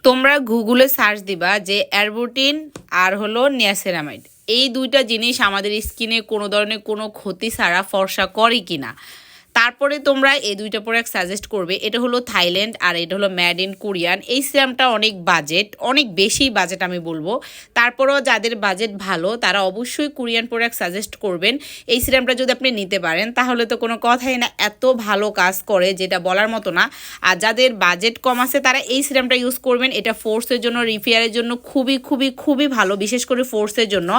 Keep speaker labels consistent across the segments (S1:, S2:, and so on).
S1: তোমরা গুগলে সার্চ দিবা যে অ্যারবুটিন আর হলো নিয়াসিনামাইড, এই দুইটা জিনিস আমাদের স্কিনে কোনো ধরনের কোনো ক্ষতি ছাড়া ফর্সা করে কিনা। তারপরে তোমরা এই দুইটা প্রোডাক্ট সাজেস্ট করবে। এটা হলো থাইল্যান্ড আর এটা হলো মেড ইন কোরিয়ান। এই সিরামটা অনেক বেশি বাজেট আমি বলবো। তারপরেও যাদের বাজেট ভালো তারা অবশ্যই কোরিয়ান প্রোডাক্ট সাজেস্ট করবেন। এই সিরামটা যদি আপনি নিতে পারেন তাহলে তো কোনো কথাই না, এত ভালো কাজ করে যেটা বলার মতো না। আর যাদের বাজেট কম আছে তারা এই সিরামটা ইউজ করবেন। এটা ফোর্সের জন্য, রিপেয়ারের জন্য খুবই খুবই খুবই ভালো, বিশেষ করে ফোর্সের জন্য।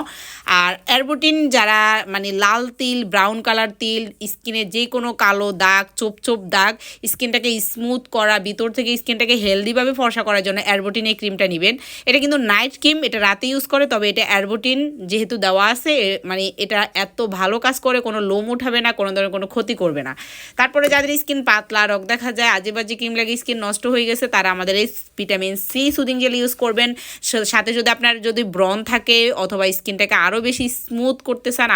S1: আর অ্যারবুটিন যারা মানে লাল তিল, ব্রাউন কালার তিল, স্কিনে যে কোনো কালো দাগ, চোপ দাগ, স্কিনটাকে স্মুথ করা, ভিতর থেকে স্কিনটাকে হেলদিভাবে ফর্সা করার জন্য অ্যারবুটিন এই ক্রিমটা নেবেন। এটা কিন্তু নাইট ক্রিম, এটা রাতে ইউজ করে, তবে এটা অ্যারবুটিন যেহেতু দেওয়া আছে মানে এটা এত ভালো কাজ করে, কোনো লোম উঠাবে না, কোনো ধরনের কোনো ক্ষতি করবে না। তারপরে যাদের স্কিন পাতলা, রগ দেখা যায়, আজেবাজে ক্রিম লাগে স্কিন নষ্ট হয়ে গেছে, তারা আমাদের এই vitamin C soothing gel use করবেন। সাথে যদি আপনার যদি ব্রণ থাকে অথবা স্কিনটাকে আরও বেশি স্মুথ করতে চান,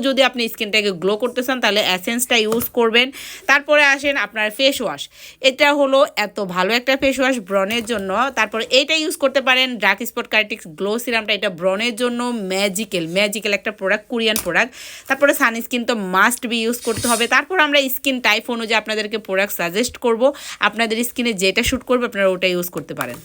S1: যদি আপনি স্কিনটাকে গ্লো করতে চান তাহলে এসেন্সটা ইউজ করবেন। তারপরে আসেন আপনার ফেস ওয়াশ। এটা হলো এত ভালো একটা ফেস ওয়াশ ব্রণের জন্য। তারপরে এইটা ইউজ করতে পারেন, ডার্ক স্পট কাইটিক্স গ্লো সিরামটা, এটা ব্রণের জন্য ম্যাজিক্যাল একটা প্রোডাক্ট, কোরিয়ান প্রোডাক্ট। তারপরে সানস্ক্রিন তো মাস্ট বি ইউজ করতে হবে। তারপর আমরা স্কিন টাইপ অনুযায়ী আপনাদেরকে প্রোডাক্ট সাজেস্ট করব, আপনাদের স্কিনে যেটা শ্যুট করবে আপনারা ওটা ইউজ করতে পারেন।